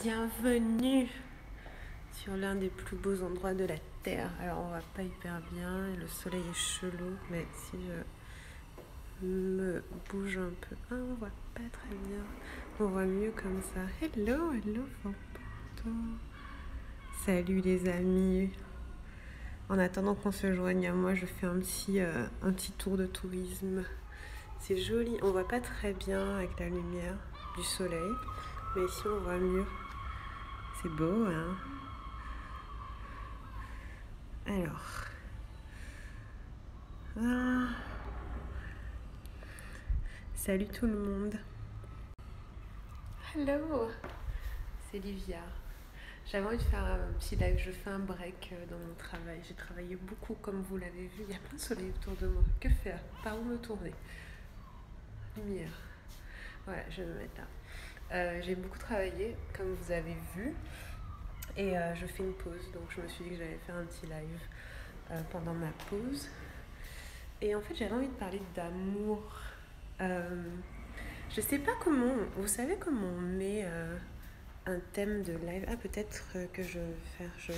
Bienvenue sur l'un des plus beaux endroits de la Terre. Alors on va pas hyper bien, le soleil est chelou, mais si je me bouge un peu, on voit pas très bien. On voit mieux comme ça. Hello, hello, Porto. Salut les amis. En attendant qu'on se joigne à moi, je fais un petit tour de tourisme. C'est joli, on voit pas très bien avec la lumière du soleil, mais ici on voit mieux. C'est beau, hein? Alors. Salut tout le monde. Hello. C'est Livia. J'avais envie de faire un petit live. Je fais un break dans mon travail. J'ai travaillé beaucoup, comme vous l'avez vu. Il y a plein de soleil autour de moi. Que faire? Par où me tourner? Lumière. Voilà, je vais me mettre là. J'ai beaucoup travaillé, comme vous avez vu. Et je fais une pause. Donc je me suis dit que j'allais faire un petit live pendant ma pause. Et en fait, j'avais envie de parler d'amour. Je sais pas comment. Vous savez comment on met un thème de live? Peut-être que je vais faire. Je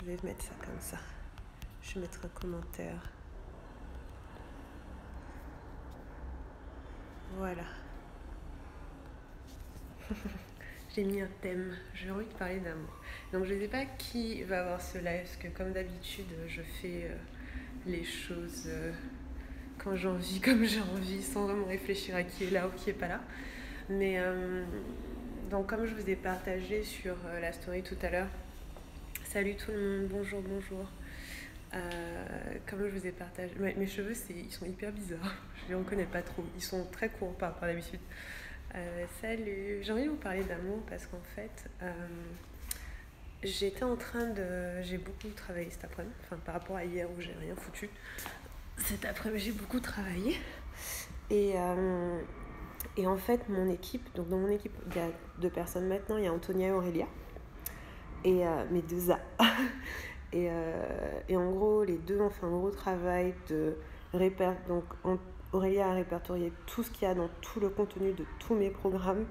vais mettre ça comme ça. Je vais mettre un commentaire. Voilà. J'ai mis un thème. J'ai envie de parler d'amour. Donc je ne sais pas qui va voir ce live, parce que comme d'habitude, je fais les choses quand j'ai envie, comme j'ai envie, sans vraiment réfléchir à qui est là ou qui est pas là. Mais donc comme je vous ai partagé sur la story tout à l'heure, salut tout le monde, bonjour. Comme je vous ai partagé, mes cheveux ils sont hyper bizarres, je les reconnais pas trop, ils sont très courts par rapport à d'habitude. Salut, j'ai envie de vous parler d'amour parce qu'en fait j'ai beaucoup travaillé cet après-midi, par rapport à hier où j'ai rien foutu. Cet après-midi j'ai beaucoup travaillé et en fait mon équipe, donc dans mon équipe il y a 2 personnes maintenant, il y a Antonia et Aurélia et mes 2 A. Et en gros les deux ont fait un gros travail de donc Aurélia a répertorié tout ce qu'il y a dans tout le contenu de tous mes programmes.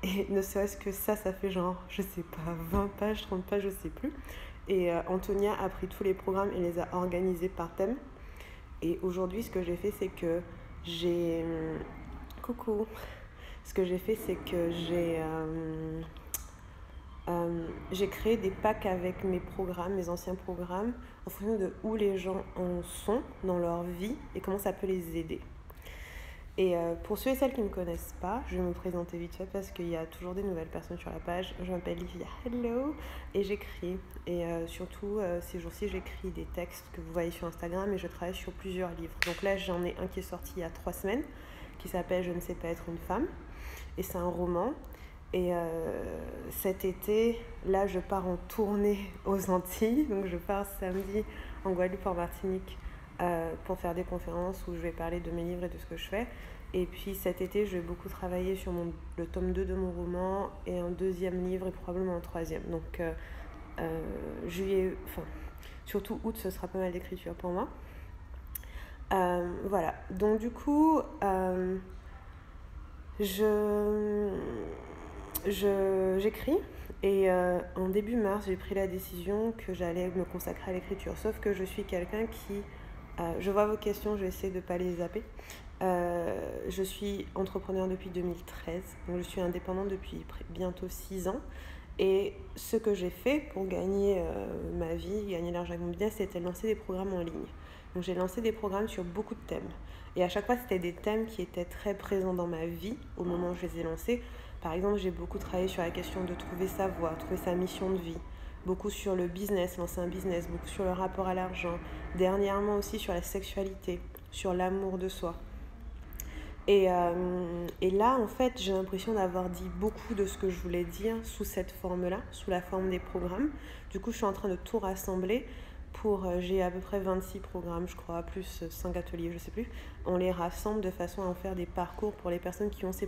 Et ne serait-ce que ça fait genre, je sais pas, 20 pages, 30 pages, je sais plus. Et Antonia a pris tous les programmes et les a organisés par thème. Et aujourd'hui, ce que j'ai fait, c'est que j'ai... Coucou. Ce que j'ai fait, c'est que j'ai créé des packs avec mes programmes, mes anciens programmes, en fonction de où les gens en sont dans leur vie et comment ça peut les aider. Et pour ceux et celles qui ne me connaissent pas, je vais me présenter vite fait parce qu'il y a toujours des nouvelles personnes sur la page. Je m'appelle Livia, hello, et j'écris. Et surtout, ces jours-ci, j'écris des textes que vous voyez sur Instagram et je travaille sur plusieurs livres. Donc là, j'en ai un qui est sorti il y a 3 semaines, qui s'appelle « Je ne sais pas être une femme ». Et c'est un roman. Et cet été, là, je pars en tournée aux Antilles. Donc je pars samedi en Guadeloupe, en Martinique, pour faire des conférences où je vais parler de mes livres et de ce que je fais. Et puis cet été, je vais beaucoup travailler sur le tome 2 de mon roman et un 2e livre et probablement un 3e. Donc surtout août, ce sera pas mal d'écriture pour moi. Voilà, donc du coup, j'écris et en début mars, j'ai pris la décision que j'allais me consacrer à l'écriture. Sauf que je suis quelqu'un qui... je vois vos questions, je vais essayer de ne pas les zapper. Je suis entrepreneur depuis 2013, donc je suis indépendante depuis bientôt 6 ans. Et ce que j'ai fait pour gagner ma vie, gagner l'argent avec mon business, c'était lancer des programmes en ligne. Donc j'ai lancé des programmes sur beaucoup de thèmes. Et à chaque fois, c'était des thèmes qui étaient très présents dans ma vie au moment où je les ai lancés. Par exemple, j'ai beaucoup travaillé sur la question de trouver sa voie, trouver sa mission de vie. Beaucoup sur le business, lancer un business, beaucoup sur le rapport à l'argent. Dernièrement aussi sur la sexualité, sur l'amour de soi. Et là, en fait, j'ai l'impression d'avoir dit beaucoup de ce que je voulais dire sous cette forme-là, sous la forme des programmes. Du coup, je suis en train de tout rassembler j'ai à peu près 26 programmes, je crois, plus 5 ateliers, je sais plus. On les rassemble de façon à en faire des parcours pour les personnes qui ont ces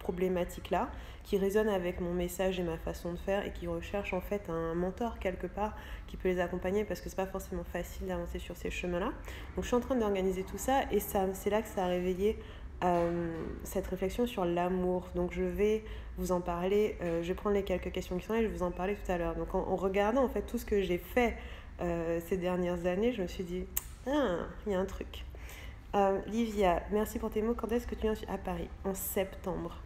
problématiques-là, qui résonnent avec mon message et ma façon de faire et qui recherchent en fait un mentor quelque part qui peut les accompagner parce que c'est pas forcément facile d'avancer sur ces chemins-là. Donc je suis en train d'organiser tout ça et c'est là que ça a réveillé cette réflexion sur l'amour. Donc je vais vous en parler, je vais prendre les quelques questions qui sont là et je vais vous en parler tout à l'heure. Donc en regardant en fait tout ce que j'ai fait ces dernières années, je me suis dit, ah, il y a un truc. Livia, merci pour tes mots. Quand est-ce que tu viens à Paris? En septembre.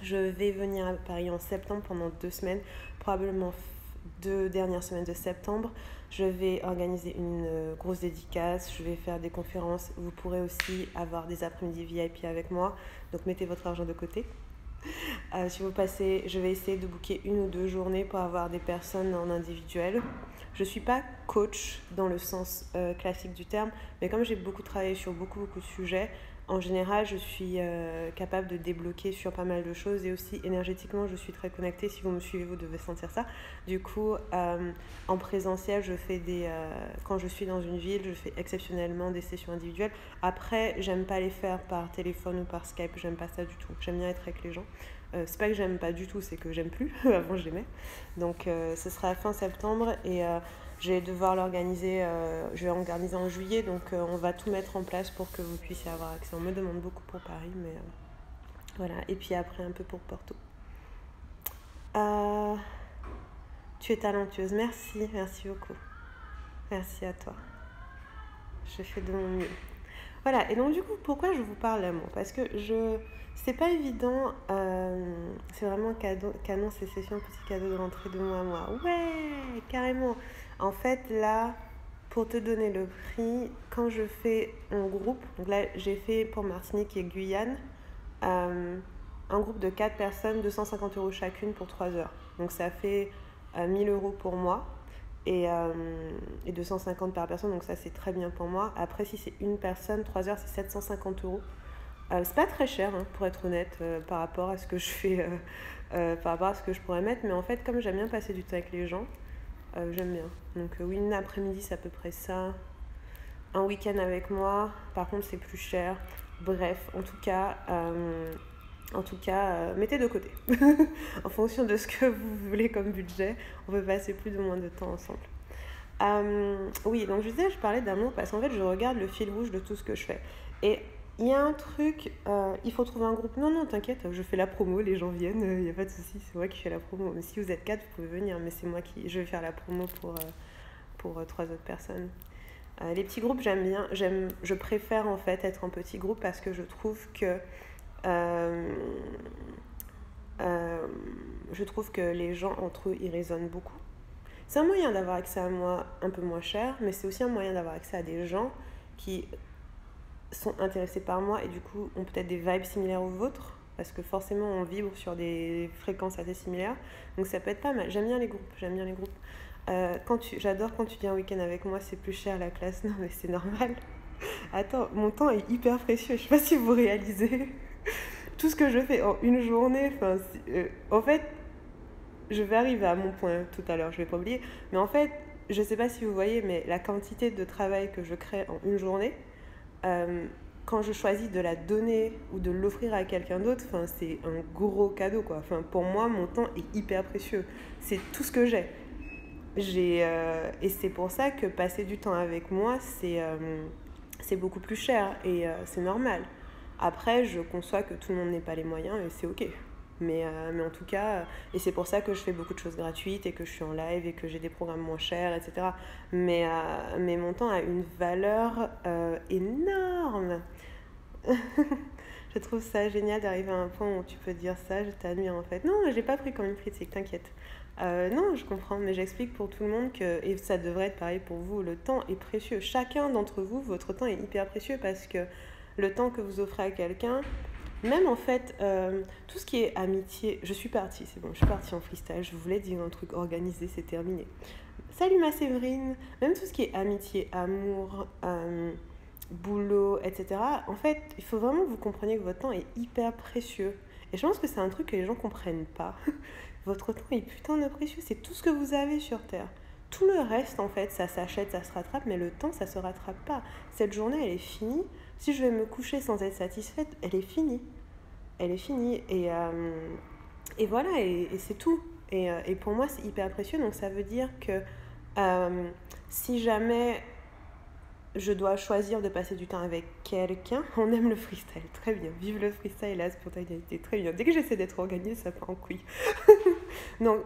Je vais venir à Paris en septembre pendant 2 semaines, probablement 2 dernières semaines de septembre. Je vais organiser une grosse dédicace, je vais faire des conférences. Vous pourrez aussi avoir des après-midi VIP avec moi, donc mettez votre argent de côté. Si vous passez, je vais essayer de booker 1 ou 2 journées pour avoir des personnes en individuel. Je ne suis pas coach dans le sens classique du terme, mais comme j'ai beaucoup travaillé sur beaucoup de sujets, en général, je suis capable de débloquer sur pas mal de choses et aussi énergétiquement, je suis très connectée. Si vous me suivez, vous devez sentir ça. Du coup, en présentiel, je fais quand je suis dans une ville, je fais exceptionnellement des sessions individuelles. Après, j'aime pas les faire par téléphone ou par Skype, j'aime pas ça du tout. J'aime bien être avec les gens. C'est pas que j'aime pas du tout, c'est que j'aime plus. Avant, j'aimais. Donc, ce sera fin septembre et je vais devoir l'organiser, je vais organiser en juillet, donc on va tout mettre en place pour que vous puissiez avoir accès. On me demande beaucoup pour Paris, mais voilà. Et puis après, un peu pour Porto. Tu es talentueuse, merci beaucoup. Merci à toi. Je fais de mon mieux. Voilà, et donc du coup, pourquoi je vous parle d'amour? Parce que c'est pas évident, c'est vraiment canon ces sessions, petit cadeau de rentrée de mois à mois. Ouais, carrément. En fait, là, pour te donner le prix, quand je fais un groupe, donc là, j'ai fait pour Martinique et Guyane, un groupe de 4 personnes, 250 € chacune pour 3 heures. Donc ça fait 1 000 € pour moi et 250 par personne, donc ça c'est très bien pour moi. Après, si c'est une personne, 3 heures, c'est 750 €. C'est pas très cher, hein, pour être honnête, par rapport à ce que je fais, par rapport à ce que je pourrais mettre. Mais en fait, comme j'aime bien passer du temps avec les gens, j'aime bien. Donc oui, une après-midi, c'est à peu près ça. Un week-end avec moi, par contre, c'est plus cher. Bref, en tout cas, mettez de côté. En fonction de ce que vous voulez comme budget, on peut passer plus ou moins de temps ensemble. Oui, donc je parlais d'amour parce qu'en fait, je regarde le fil rouge de tout ce que je fais. Et il y a un truc, il faut trouver un groupe. Non, t'inquiète, je fais la promo, les gens viennent, il n'y a pas de souci, c'est moi qui fais la promo. Mais si vous êtes 4, vous pouvez venir, mais c'est moi je vais faire la promo pour 3 autres personnes. Les petits groupes, j'aime bien. Je préfère en fait être en petit groupe parce que je trouve que les gens entre eux, ils résonnent beaucoup. C'est un moyen d'avoir accès à moi un peu moins cher, mais c'est aussi un moyen d'avoir accès à des gens qui sont intéressés par moi et du coup ont peut-être des vibes similaires aux vôtres, parce que forcément on vibre sur des fréquences assez similaires, donc ça peut être pas mal. J'aime bien les groupes. J'adore quand tu viens un week-end avec moi, c'est plus cher la classe. Non mais c'est normal. Attends, mon temps est hyper précieux, je sais pas si vous réalisez tout ce que je fais en une journée. En fait, je vais arriver à mon point tout à l'heure, je vais pas oublier, mais en fait, je sais pas si vous voyez, mais la quantité de travail que je crée en une journée, quand je choisis de la donner ou de l'offrir à quelqu'un d'autre, c'est un gros cadeau, quoi. Pour moi, mon temps est hyper précieux. C'est tout ce que j'ai. Et c'est pour ça que passer du temps avec moi, c'est beaucoup plus cher et c'est normal. Après, je conçois que tout le monde n'ait pas les moyens et c'est ok. Mais en tout cas, et c'est pour ça que je fais beaucoup de choses gratuites et que je suis en live et que j'ai des programmes moins chers, etc. Mais mon temps a une valeur énorme. Je trouve ça génial d'arriver à un point où tu peux dire ça, je t'admire en fait. Non, je l'ai pas pris comme une critique, t'inquiète. Non, je comprends, mais j'explique pour tout le monde que, et ça devrait être pareil pour vous, le temps est précieux. Chacun d'entre vous, votre temps est hyper précieux parce que le temps que vous offrez à quelqu'un, même en fait, tout ce qui est amitié, je suis partie en freestyle, je voulais dire un truc organisé, c'est terminé. Salut ma Séverine, même tout ce qui est amitié, amour, boulot, etc. En fait, il faut vraiment que vous compreniez que votre temps est hyper précieux. Et je pense que c'est un truc que les gens comprennent pas. Votre temps est putain de précieux, c'est tout ce que vous avez sur Terre. Tout le reste, en fait, ça s'achète, ça se rattrape, mais le temps, ça se rattrape pas. Cette journée, elle est finie. Si je vais me coucher sans être satisfaite, elle est finie. Elle est finie. Et voilà, et c'est tout. Et pour moi, c'est hyper précieux. Donc, ça veut dire que si jamais je dois choisir de passer du temps avec quelqu'un. On aime le freestyle, très bien. Vive le freestyle et la spontanéité, très bien. Dès que j'essaie d'être organisée, ça part en couille. Donc,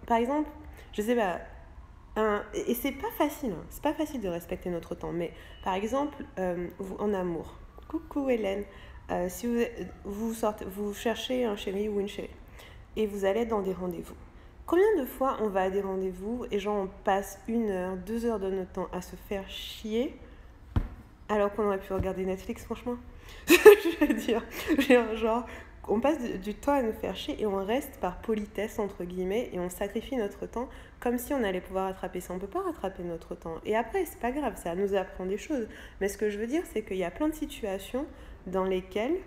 par exemple, je sais pas, et c'est pas facile, hein, c'est pas facile de respecter notre temps, mais par exemple, vous, en amour. Coucou Hélène, si vous cherchez un chéri ou une chérie et vous allez dans des rendez-vous. Combien de fois on va à des rendez-vous et genre on passe 1 heure, 2 heures de notre temps à se faire chier alors qu'on aurait pu regarder Netflix, franchement. Je veux dire, genre, on passe du temps à nous faire chier et on reste par politesse, entre guillemets, et on sacrifie notre temps comme si on allait pouvoir rattraper ça. On ne peut pas rattraper notre temps. Et après, c'est pas grave, ça nous apprend des choses. Mais ce que je veux dire, c'est qu'il y a plein de situations dans lesquelles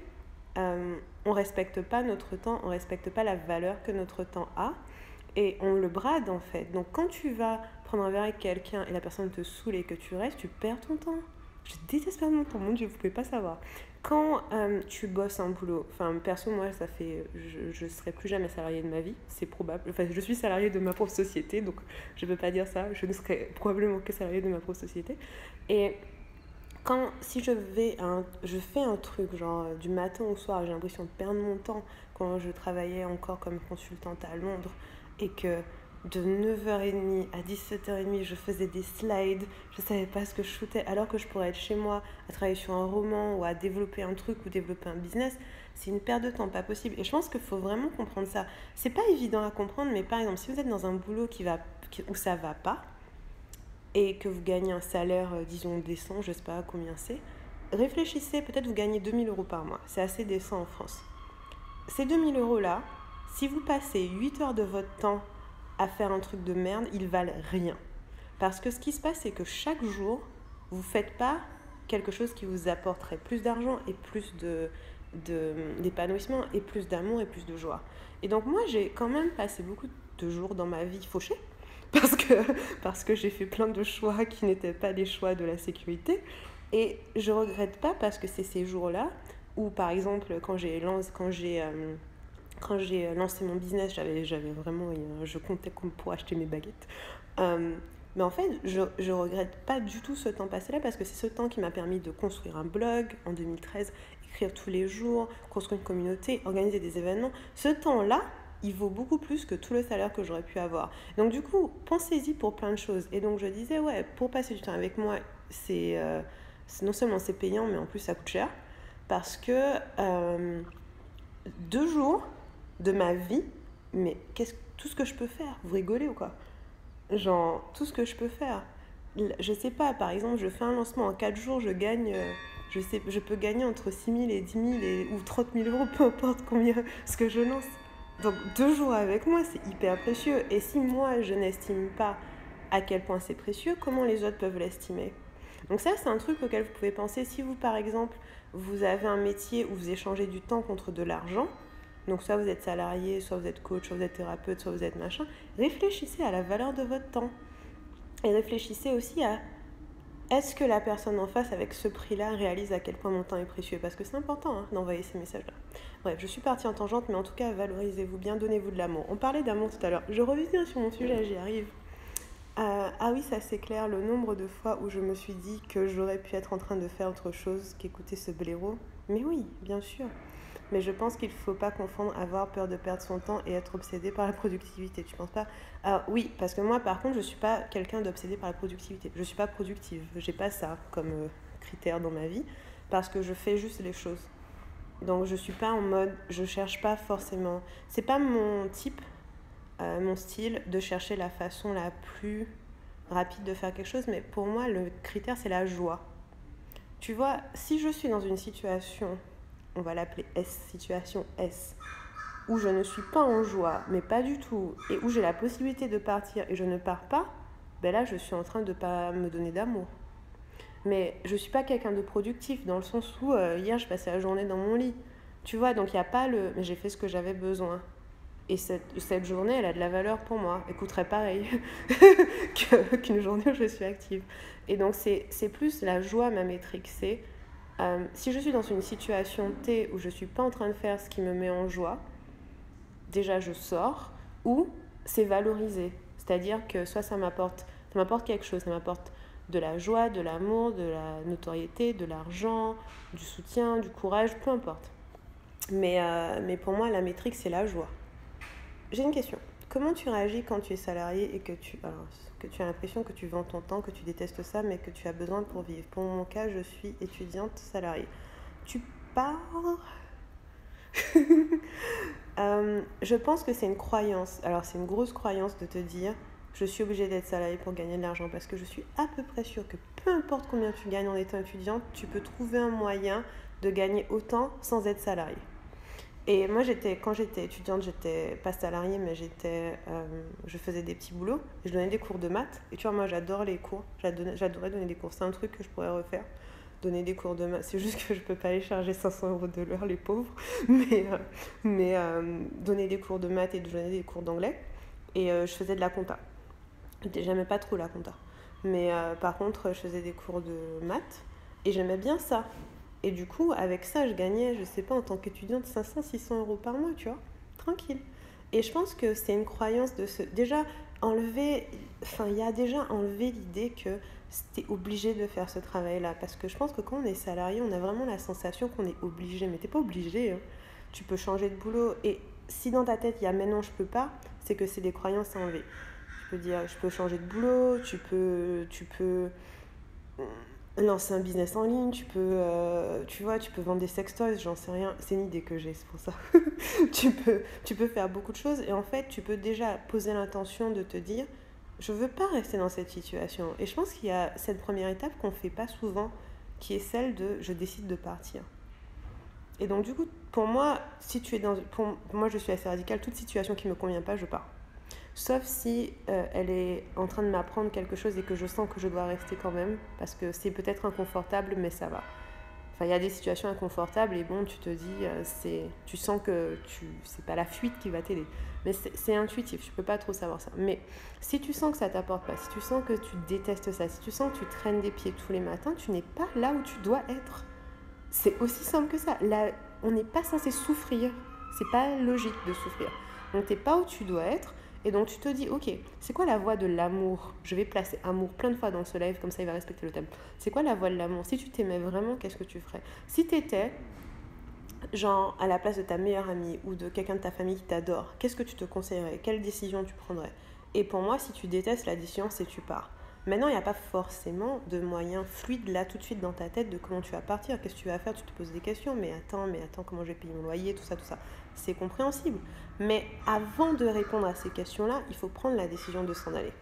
on respecte pas notre temps, on respecte pas la valeur que notre temps a. Et on le brade en fait. Donc quand tu vas prendre un verre avec quelqu'un et la personne te saoule et que tu restes, tu perds ton temps. Je déteste perdre mon temps, mon Dieu, vous pouvez pas savoir. Quand tu bosses un boulot, enfin perso moi ça fait, je serai plus jamais salariée de ma vie, c'est probable. Enfin je suis salariée de ma propre société, donc je peux pas dire ça, je ne serai probablement que salariée de ma propre société. Et si je fais un truc genre du matin au soir, j'ai l'impression de perdre mon temps quand je travaillais encore comme consultante à Londres et que de 9h30 à 17h30 je faisais des slides, je savais pas ce que je shootais alors que je pourrais être chez moi à travailler sur un roman ou à développer un truc ou développer un business. C'est une perte de temps, pas possible. Et je pense qu'il faut vraiment comprendre ça. C'est pas évident à comprendre, mais par exemple si vous êtes dans un boulot où ça va pas et que vous gagnez un salaire, disons, décent, je sais pas combien c'est, réfléchissez, peut-être vous gagnez 2 000 € par mois. C'est assez décent en France. Ces 2 000 € là, si vous passez 8 heures de votre temps à faire un truc de merde, ils valent rien. Parce que ce qui se passe, c'est que chaque jour, vous ne faites pas quelque chose qui vous apporterait plus d'argent et plus d'épanouissement et plus d'amour et plus de joie. Et donc moi, j'ai quand même passé beaucoup de jours dans ma vie fauchée parce que j'ai fait plein de choix qui n'étaient pas les choix de la sécurité. Et je regrette pas parce que c'est ces jours-là où, par exemple, quand j'ai lancé mon business, j'avais vraiment, je comptais pour acheter mes baguettes. Mais en fait, je regrette pas du tout ce temps passé là parce que c'est ce temps qui m'a permis de construire un blog en 2013, écrire tous les jours, construire une communauté, organiser des événements. Ce temps-là, il vaut beaucoup plus que tout le salaire que j'aurais pu avoir. Donc du coup, pensez-y pour plein de choses. Et donc je disais, ouais, pour passer du temps avec moi, non seulement c'est payant, mais en plus ça coûte cher. Parce que 2 jours de ma vie, mais tout ce que je peux faire, vous rigolez ou quoi? Genre, tout ce que je peux faire. Je sais pas, par exemple, je fais un lancement en 4 jours, je peux gagner entre 6 000 et 10 000 ou 30 000 €, peu importe combien, ce que je lance. Donc 2 jours avec moi, c'est hyper précieux. Et si moi, je n'estime pas à quel point c'est précieux, comment les autres peuvent l'estimer? Donc ça, c'est un truc auquel vous pouvez penser. Si vous, par exemple, vous avez un métier où vous échangez du temps contre de l'argent, donc soit vous êtes salarié, soit vous êtes coach, soit vous êtes thérapeute, soit vous êtes machin, réfléchissez à la valeur de votre temps. Et réfléchissez aussi à est-ce que la personne en face, avec ce prix-là, réalise à quel point mon temps est précieux? Parce que c'est important d'envoyer ces messages-là. Bref, je suis partie en tangente, mais en tout cas, valorisez-vous bien, donnez-vous de l'amour. On parlait d'amour tout à l'heure. Je reviens sur mon sujet, j'y arrive. Ah oui, ça c'est clair, le nombre de fois où je me suis dit que j'aurais pu être en train de faire autre chose qu'écouter ce blaireau. Mais oui, bien sûr. Mais je pense qu'il ne faut pas confondre avoir peur de perdre son temps et être obsédé par la productivité. Tu penses pas? Alors oui, parce que moi par contre je ne suis pas quelqu'un d'obsédé par la productivité. Je ne suis pas productive. Je n'ai pas ça comme critère dans ma vie parce que je fais juste les choses. Donc je ne suis pas en mode, je ne cherche pas forcément. C'est pas mon type, mon style de chercher la façon la plus rapide de faire quelque chose. Mais pour moi le critère c'est la joie. Tu vois, si je suis dans une situation, on va l'appeler S, situation S, où je ne suis pas en joie, mais pas du tout, et où j'ai la possibilité de partir et je ne pars pas, ben là je suis en train de ne pas me donner d'amour. Mais je ne suis pas quelqu'un de productif, dans le sens où hier je passais la journée dans mon lit. Tu vois, donc il n'y a pas le... Mais j'ai fait ce que j'avais besoin. Et cette journée, elle a de la valeur pour moi. Elle coûterait pareil qu'une journée où je suis active. Et donc c'est plus la joie ma métrique, c'est... si je suis dans une situation T où je ne suis pas en train de faire ce qui me met en joie, déjà je sors, ou c'est valorisé. C'est-à-dire que soit ça m'apporte quelque chose, ça m'apporte de la joie, de l'amour, de la notoriété, de l'argent, du soutien, du courage, peu importe. Mais pour moi, la métrique, c'est la joie. J'ai une question. Comment tu réagis quand tu es salarié et que tu as l'impression que tu vends ton temps, que tu détestes ça, mais que tu as besoin pour vivre? Pour mon cas, je suis étudiante salariée. Tu pars. Je pense que c'est une croyance. Alors, c'est une grosse croyance de te dire je suis obligée d'être salariée pour gagner de l'argent, parce que je suis à peu près sûre que peu importe combien tu gagnes en étant étudiante, tu peux trouver un moyen de gagner autant sans être salariée. Et moi, quand j'étais étudiante, j'étais pas salariée, mais je faisais des petits boulots. Et je donnais des cours de maths. Et tu vois, moi, j'adore les cours. J'adorais donner des cours. C'est un truc que je pourrais refaire. Donner des cours de maths. C'est juste que je peux pas aller charger 500 € de l'heure, les pauvres. Mais donner des cours de maths et donner des cours d'anglais. Et je faisais de la compta. J'aimais pas trop la compta. Mais par contre, je faisais des cours de maths. Et j'aimais bien ça. Et du coup, avec ça, je gagnais, je sais pas, en tant qu'étudiante, 500-600 € par mois, tu vois, tranquille. Et je pense que c'est une croyance de se... Déjà, il y a déjà enlevé l'idée que t'es obligé de faire ce travail-là. Parce que je pense que quand on est salarié, on a vraiment la sensation qu'on est obligé. Mais t'es pas obligé, hein. Tu peux changer de boulot. Et si dans ta tête, il y a « mais non, je peux pas », c'est que c'est des croyances à enlever. Tu peux dire « je peux changer de boulot », tu peux lancer un business en ligne, tu peux vendre des sextoys, j'en sais rien, c'est une idée que j'ai, c'est pour ça. tu peux faire beaucoup de choses et en fait, tu peux déjà poser l'intention de te dire je veux pas rester dans cette situation. Et je pense qu'il y a cette première étape qu'on fait pas souvent, qui est celle de je décide de partir. Et donc du coup, pour moi, moi je suis assez radicale, toute situation qui me convient pas, je pars. Sauf si elle est en train de m'apprendre quelque chose et que je sens que je dois rester quand même, parce que c'est peut-être inconfortable, mais ça va. Enfin, il y a des situations inconfortables et bon, tu te dis, tu sens que c'est pas la fuite qui va t'aider. Mais c'est intuitif, je peux pas trop savoir ça. Mais si tu sens que ça t'apporte pas, si tu sens que tu détestes ça, si tu sens que tu traînes des pieds tous les matins, tu n'es pas là où tu dois être. C'est aussi simple que ça. Là, on n'est pas censé souffrir. C'est pas logique de souffrir. Donc, t'es pas où tu dois être. Et donc, tu te dis, ok, c'est quoi la voie de l'amour? Je vais placer amour plein de fois dans ce live, comme ça, il va respecter le thème. C'est quoi la voie de l'amour? Si tu t'aimais vraiment, qu'est-ce que tu ferais? Si t'étais, genre, à la place de ta meilleure amie ou de quelqu'un de ta famille qui t'adore, qu'est-ce que tu te conseillerais? Quelle décision tu prendrais? Et pour moi, si tu détestes la décision, c'est tu pars. Maintenant, il n'y a pas forcément de moyen fluide là tout de suite dans ta tête de comment tu vas partir, qu'est-ce que tu vas faire, tu te poses des questions, mais attends, comment je vais payer mon loyer, tout ça. C'est compréhensible. Mais avant de répondre à ces questions-là, il faut prendre la décision de s'en aller.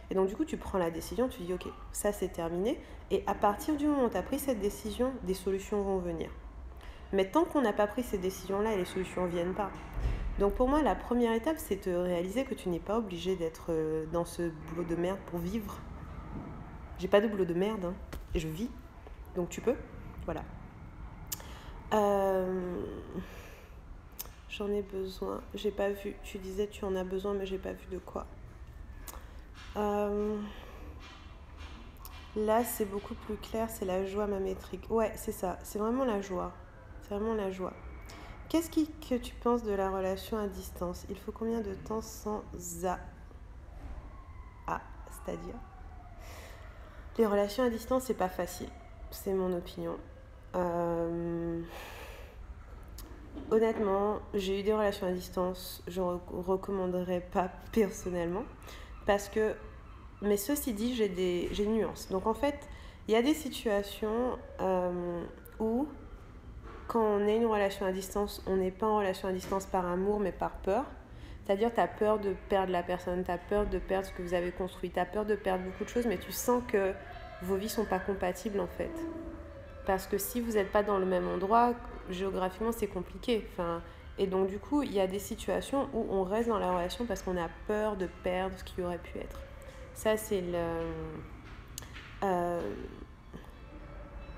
Et donc du coup, tu prends la décision, tu dis ok, ça c'est terminé. Et à partir du moment où tu as pris cette décision, des solutions vont venir. Mais tant qu'on n'a pas pris ces décisions-là, les solutions ne viennent pas. Donc pour moi, la première étape, c'est de réaliser que tu n'es pas obligé d'être dans ce boulot de merde pour vivre. J'ai pas de boulot de merde, hein, et je vis. Donc tu peux, voilà. J'en ai besoin. J'ai pas vu. Tu disais tu en as besoin, mais j'ai pas vu de quoi. Là, c'est beaucoup plus clair. C'est la joie, ma métrique. Ouais, c'est ça. C'est vraiment la joie. C'est vraiment la joie. Qu'est-ce que tu penses de la relation à distance? Il faut combien de temps sans c'est-à-dire les relations à distance, c'est pas facile. C'est mon opinion. Honnêtement, j'ai eu des relations à distance. Je ne recommanderais pas personnellement. Mais ceci dit, j'ai des nuances. Donc en fait, il y a des situations où quand on est une relation à distance, on n'est pas en relation à distance par amour, mais par peur. C'est-à-dire, tu as peur de perdre la personne, tu as peur de perdre ce que vous avez construit, tu as peur de perdre beaucoup de choses, mais tu sens que vos vies ne sont pas compatibles en fait. Parce que si vous n'êtes pas dans le même endroit, géographiquement, c'est compliqué. Et donc, du coup, il y a des situations où on reste dans la relation parce qu'on a peur de perdre ce qui aurait pu être. Ça, c'est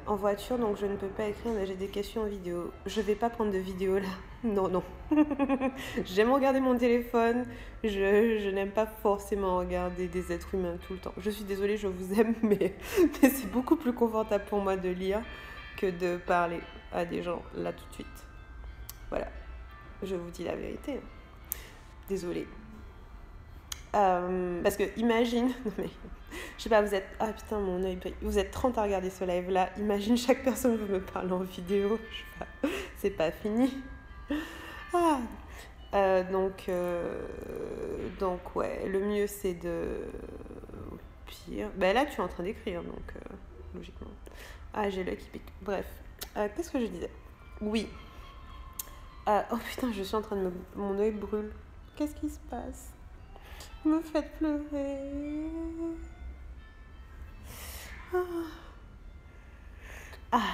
en voiture, donc je ne peux pas écrire, mais j'ai des questions en vidéo. Je vais pas prendre de vidéo là. Non. J'aime regarder mon téléphone. Je n'aime pas forcément regarder des êtres humains tout le temps. Je suis désolée, je vous aime, mais c'est beaucoup plus confortable pour moi de lire que de parler à des gens là tout de suite. Voilà. Je vous dis la vérité. Désolée. Parce que imagine, non mais, je sais pas, vous êtes, ah putain mon œil, vous êtes 30 à regarder ce live là, imagine chaque personne vous me parle en vidéo, je sais pas, c'est pas fini. Ah. Donc ouais, le mieux c'est de, au pire, ben là tu es en train d'écrire donc logiquement. Ah j'ai l'œil qui pique, bref, qu'est-ce que je disais? Oui, oh putain je suis en train de mon œil brûle, qu'est-ce qui se passe? Vous me faites pleurer.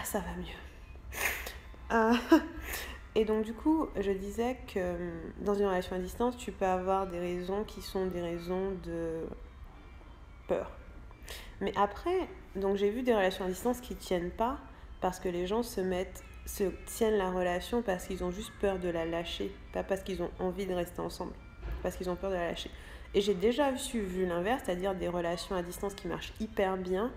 Ça va mieux. Et donc du coup, je disais que dans une relation à distance, tu peux avoir des raisons qui sont des raisons de peur. Mais après, donc j'ai vu des relations à distance qui ne tiennent pas parce que les gens tiennent la relation parce qu'ils ont juste peur de la lâcher, pas parce qu'ils ont envie de rester ensemble, parce qu'ils ont peur de la lâcher. Et j'ai déjà vu l'inverse, c'est-à-dire des relations à distance qui marchent hyper bien,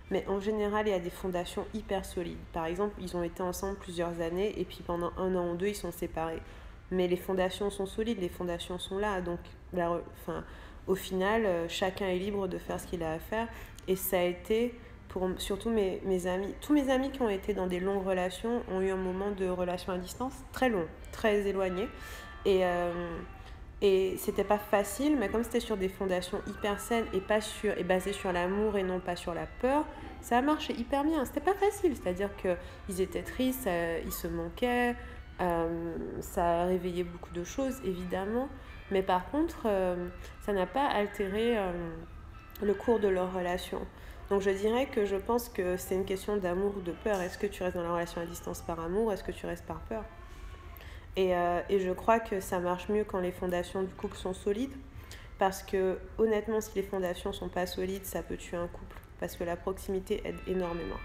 mais en général, il y a des fondations hyper solides. Par exemple, ils ont été ensemble plusieurs années et puis pendant 1 an ou 2, ils sont séparés. Mais les fondations sont solides, les fondations sont là. Donc, au final, chacun est libre de faire ce qu'il a à faire. Et ça a été, pour surtout mes amis, tous mes amis qui ont été dans des longues relations ont eu un moment de relation à distance très long, très éloigné. Et c'était pas facile, mais comme c'était sur des fondations hyper saines et basées sur l'amour et non pas sur la peur, ça a marché hyper bien. C'était pas facile, c'est-à-dire qu'ils étaient tristes, ils se manquaient, ça a réveillé beaucoup de choses, évidemment. Mais par contre, ça n'a pas altéré le cours de leur relation. Donc je dirais que je pense que c'est une question d'amour ou de peur. Est-ce que tu restes dans la relation à distance par amour? Est-ce que tu restes par peur? Et je crois que ça marche mieux quand les fondations du couple sont solides. Parce que honnêtement, si les fondations ne sont pas solides, ça peut tuer un couple. Parce que la proximité aide énormément.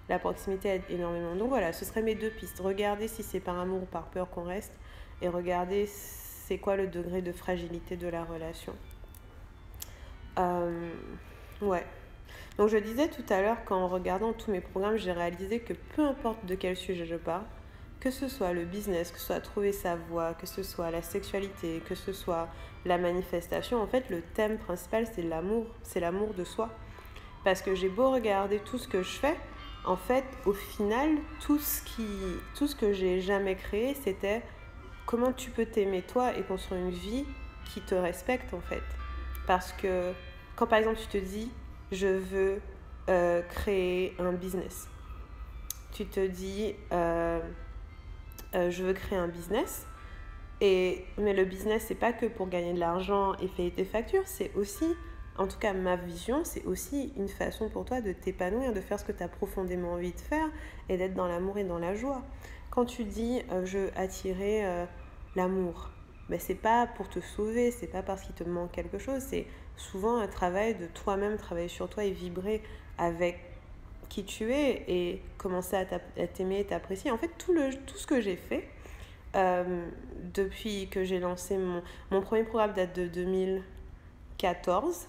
Donc voilà, ce seraient mes 2 pistes. Regardez si c'est par amour ou par peur qu'on reste. Et regardez c'est quoi le degré de fragilité de la relation. Ouais. Donc je disais tout à l'heure qu'en regardant tous mes programmes, j'ai réalisé que peu importe de quel sujet je parle, que ce soit le business, que ce soit trouver sa voie, que ce soit la sexualité, que ce soit la manifestation, en fait, le thème principal, c'est l'amour de soi. Parce que j'ai beau regarder tout ce que je fais, en fait, au final, tout ce que j'ai jamais créé, c'était comment tu peux t'aimer toi et construire une vie qui te respecte, en fait. Parce que quand, par exemple, tu te dis, je veux créer un business, tu te dis... je veux créer un business, mais le business, c'est pas que pour gagner de l'argent et payer tes factures, c'est aussi, en tout cas ma vision, c'est aussi une façon pour toi de t'épanouir, de faire ce que tu as profondément envie de faire et d'être dans l'amour et dans la joie. Quand tu dis je veux attirer l'amour, mais c'est pas pour te sauver, c'est pas parce qu'il te manque quelque chose, c'est souvent un travail de toi-même, travailler sur toi et vibrer avec qui tu es et commencer à t'aimer et t'apprécier. En fait, tout ce que j'ai fait depuis que j'ai lancé mon premier programme date de 2014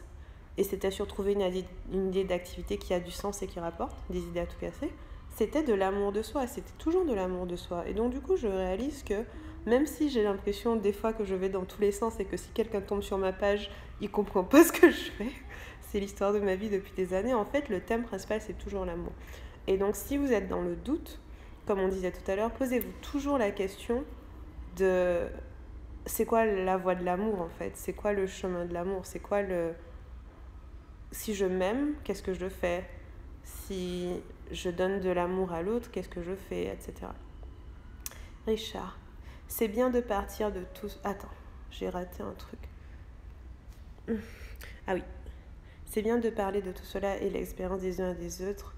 et c'était sur trouver une idée d'activité qui a du sens et qui rapporte, des idées à tout casser. C'était de l'amour de soi, c'était toujours de l'amour de soi. Et donc du coup, je réalise que même si j'ai l'impression des fois que je vais dans tous les sens et que si quelqu'un tombe sur ma page, il comprend pas ce que je fais, c'est l'histoire de ma vie depuis des années. En fait, le thème principal, c'est toujours l'amour. Et donc, si vous êtes dans le doute, comme on disait tout à l'heure, posez-vous toujours la question de c'est quoi la voie de l'amour, en fait? C'est quoi le chemin de l'amour? C'est quoi si je m'aime, qu'est-ce que je fais? Si je donne de l'amour à l'autre, qu'est-ce que je fais, etc. Richard, c'est bien de partir de tout... Attends, j'ai raté un truc. Ah oui. C'est bien de parler de tout cela et l'expérience des uns et des autres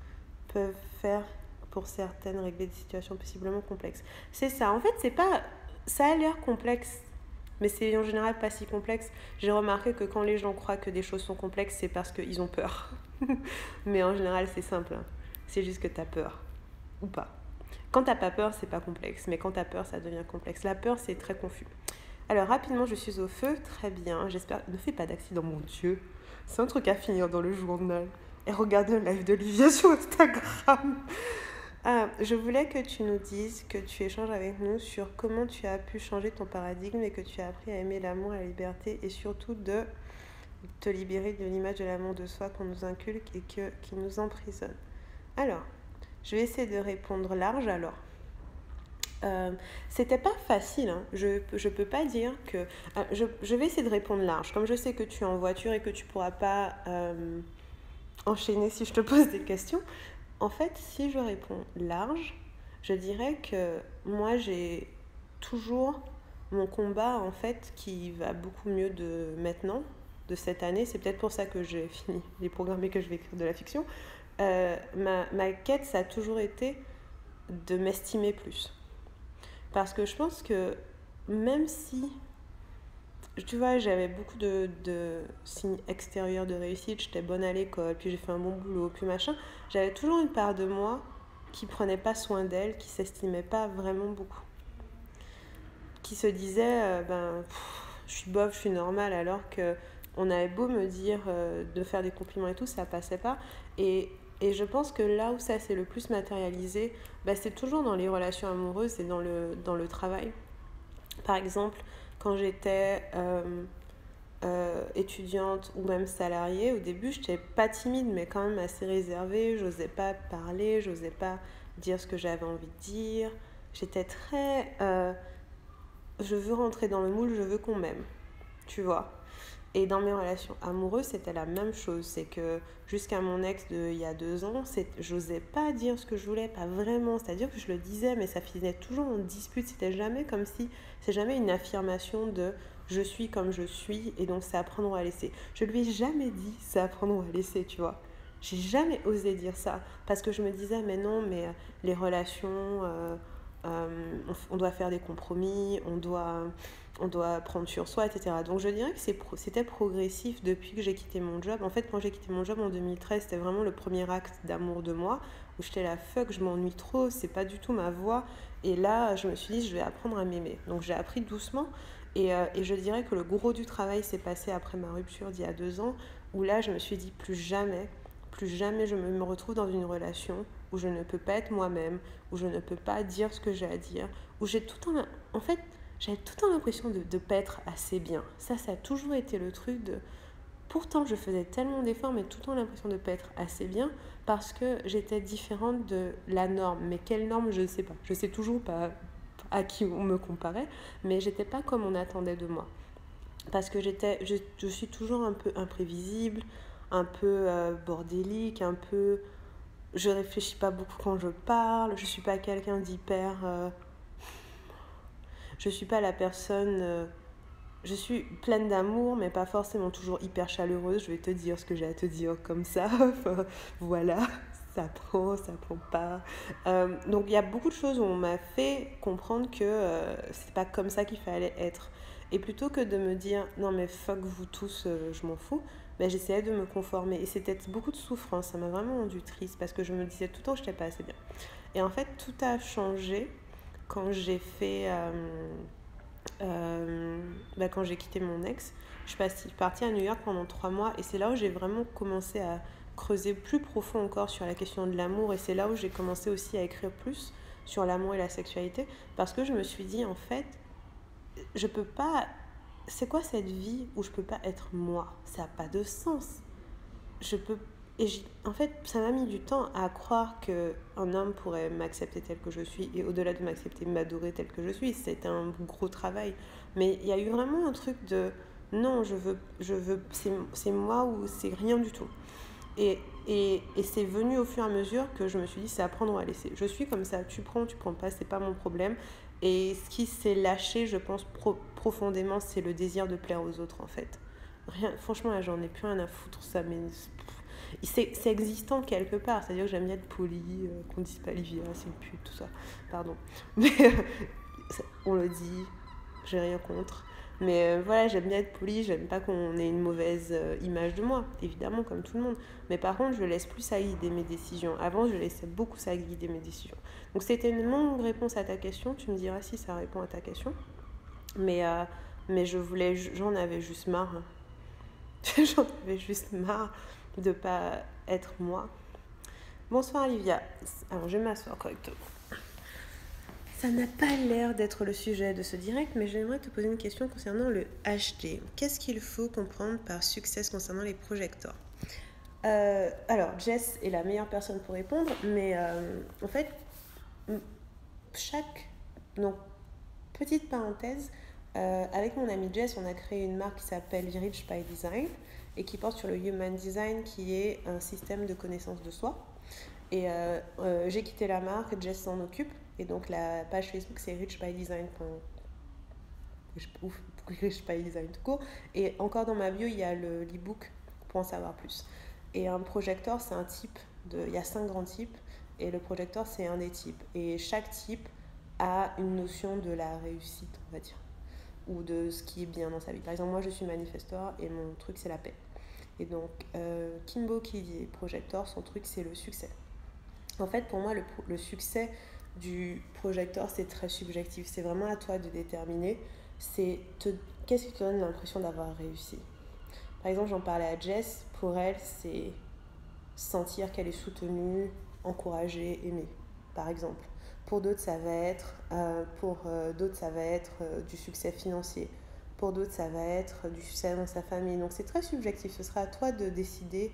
peuvent faire, pour certaines, régler des situations possiblement complexes. C'est ça. En fait, c'est pas... Ça a l'air complexe, mais c'est en général pas si complexe. J'ai remarqué que quand les gens croient que des choses sont complexes, c'est parce qu'ils ont peur. Mais en général, c'est simple. Hein. C'est juste que t'as peur. Ou pas. Quand t'as pas peur, c'est pas complexe. Mais quand t'as peur, ça devient complexe. La peur, c'est très confus. Alors, rapidement, je suis au feu. Très bien. J'espère... Ne fais pas d'accident, mon Dieu. C'est un truc à finir dans le journal. Et regardez un live d'Olivia sur Instagram. Ah, je voulais que tu nous dises, que tu échanges avec nous sur comment tu as pu changer ton paradigme et que tu as appris à aimer l'amour et la liberté et surtout de te libérer de l'image de l'amour de soi qu'on nous inculque et qui nous emprisonne. Alors, je vais essayer de répondre large alors. C'était pas facile, hein. Je peux pas dire que... je vais essayer de répondre large. Comme je sais que tu es en voiture et que tu pourras pas enchaîner si je te pose des questions, en fait, si je réponds large, je dirais que moi j'ai toujours mon combat en fait qui va beaucoup mieux de maintenant, de cette année. C'est peut-être pour ça que j'ai fini les programmes et que je vais écrire de la fiction. Ma quête, ça a toujours été de m'estimer plus. Parce que je pense que même si, tu vois, j'avais beaucoup de signes extérieurs de réussite, j'étais bonne à l'école, puis j'ai fait un bon boulot, puis machin, j'avais toujours une part de moi qui prenait pas soin d'elle, qui s'estimait pas vraiment beaucoup. Qui se disait, je suis bof, je suis normale, alors que on avait beau me dire de faire des compliments et tout, ça passait pas. Et je pense que là où ça s'est le plus matérialisé, c'est toujours dans les relations amoureuses et dans le travail. Par exemple, quand j'étais étudiante ou même salariée, au début, je n'étais pas timide, mais quand même assez réservée. J'osais pas parler, j'osais pas dire ce que j'avais envie de dire. J'étais très... je veux rentrer dans le moule, je veux qu'on m'aime, tu vois. Et dans mes relations amoureuses, c'était la même chose. C'est que jusqu'à mon ex il y a 2 ans, j'osais pas dire ce que je voulais, pas vraiment. C'est-à-dire que je le disais, mais ça finissait toujours en dispute. C'était jamais comme si, c'est jamais une affirmation de je suis comme je suis et donc c'est à prendre ou à laisser. Je lui ai jamais dit c'est à prendre ou à laisser, tu vois. J'ai jamais osé dire ça parce que je me disais mais non, mais les relations, on doit faire des compromis, on doit prendre sur soi, etc. Donc je dirais que c'était progressif depuis que j'ai quitté mon job. En fait, quand j'ai quitté mon job en 2013, c'était vraiment le premier acte d'amour de moi, où j'étais là, fuck, je m'ennuie trop, c'est pas du tout ma voie. Et là, je me suis dit, je vais apprendre à m'aimer. Donc j'ai appris doucement. Et je dirais que le gros du travail s'est passé après ma rupture d'il y a 2 ans, où là, je me suis dit, plus jamais je me retrouve dans une relation où je ne peux pas être moi-même, où je ne peux pas dire ce que j'ai à dire, où j'ai tout le temps... En fait, j'avais tout le temps l'impression de ne pas être assez bien. Ça a toujours été le truc de... Pourtant, je faisais tellement d'efforts, mais tout le temps l'impression de ne pas être assez bien parce que j'étais différente de la norme. Mais quelle norme, je ne sais pas. Je ne sais toujours pas à qui on me comparait, mais j'étais pas comme on attendait de moi. Parce que je suis toujours un peu imprévisible, un peu bordélique, un peu... Je réfléchis pas beaucoup quand je parle, je suis pas quelqu'un d'hyper... je suis pas la personne... je suis pleine d'amour, mais pas forcément toujours hyper chaleureuse. Je vais te dire ce que j'ai à te dire comme ça. Voilà, ça prend pas. Donc il y a beaucoup de choses où on m'a fait comprendre que c'est pas comme ça qu'il fallait être. Et plutôt que de me dire non mais fuck vous tous, je m'en fous, j'essayais de me conformer. Et c'était beaucoup de souffrance, ça m'a vraiment rendu triste parce que je me disais tout le temps que je n'étais pas assez bien. Et en fait, tout a changé quand j'ai fait... quand j'ai quitté mon ex, je suis partie à New York pendant 3 mois et c'est là où j'ai vraiment commencé à creuser plus profond encore sur la question de l'amour et c'est là où j'ai commencé aussi à écrire plus sur l'amour et la sexualité parce que je me suis dit en fait, je peux pas... C'est quoi cette vie où je peux pas être moi? Ça n'a pas de sens. Je peux... en fait, ça m'a mis du temps à croire qu'un homme pourrait m'accepter tel que je suis et au-delà de m'accepter, m'adorer tel que je suis. C'était un gros travail. Mais il y a eu vraiment un truc de non, je veux c'est moi ou c'est rien du tout. Et c'est venu au fur et à mesure que je me suis dit c'est à prendre ou à laisser. Je suis comme ça, tu prends pas, c'est pas mon problème. Et ce qui s'est lâché, je pense profondément, c'est le désir de plaire aux autres en fait. Rien, franchement, là, j'en ai plus rien à foutre, ça, mais c'est existant quelque part. C'est-à-dire que j'aime bien être polie, qu'on dise pas Olivia, c'est une pute, tout ça. Pardon. Mais on le dit, j'ai rien contre. Mais voilà, j'aime bien être polie, j'aime pas qu'on ait une mauvaise image de moi, évidemment, comme tout le monde. Mais par contre, je laisse plus ça guider mes décisions. Avant, je laissais beaucoup ça guider mes décisions. Donc c'était une longue réponse à ta question. Tu me diras si ça répond à ta question. Mais j'en avais juste marre. J'en avais juste marre de pas être moi. Bonsoir Olivia. Alors je vais m'asseoir correctement. Ça n'a pas l'air d'être le sujet de ce direct, mais j'aimerais te poser une question concernant le HD. Qu'est-ce qu'il faut comprendre par succès concernant les projecteurs? Alors, Jess est la meilleure personne pour répondre, mais en fait, donc, petite parenthèse, avec mon amie Jess, on a créé une marque qui s'appelle Rich by Design et qui porte sur le Human Design, qui est un système de connaissance de soi. Et j'ai quitté la marque, Jess s'en occupe. Et donc la page Facebook, c'est Rich by Design. Rich by Design tout court. Et encore dans ma bio, il y a l'e-book pour en savoir plus. Et un projecteur, c'est un type il y a 5 grands types. Et le projecteur, c'est un des types. Et chaque type a une notion de la réussite, on va dire. Ou de ce qui est bien dans sa vie. Par exemple, moi, je suis manifesteur et mon truc, c'est la paix. Et donc, Kimbo, qui est projecteur, son truc, c'est le succès. En fait, pour moi, le succès du projecteur, c'est très subjectif. C'est vraiment à toi de déterminer. Qu'est-ce qui te donne l'impression d'avoir réussi. Par exemple, j'en parlais à Jess. Pour elle, c'est sentir qu'elle est soutenue, encouragée, aimée, par exemple. Pour d'autres, ça va être, du succès financier. Pour d'autres, ça va être du succès dans sa famille. Donc, c'est très subjectif. Ce sera à toi de décider.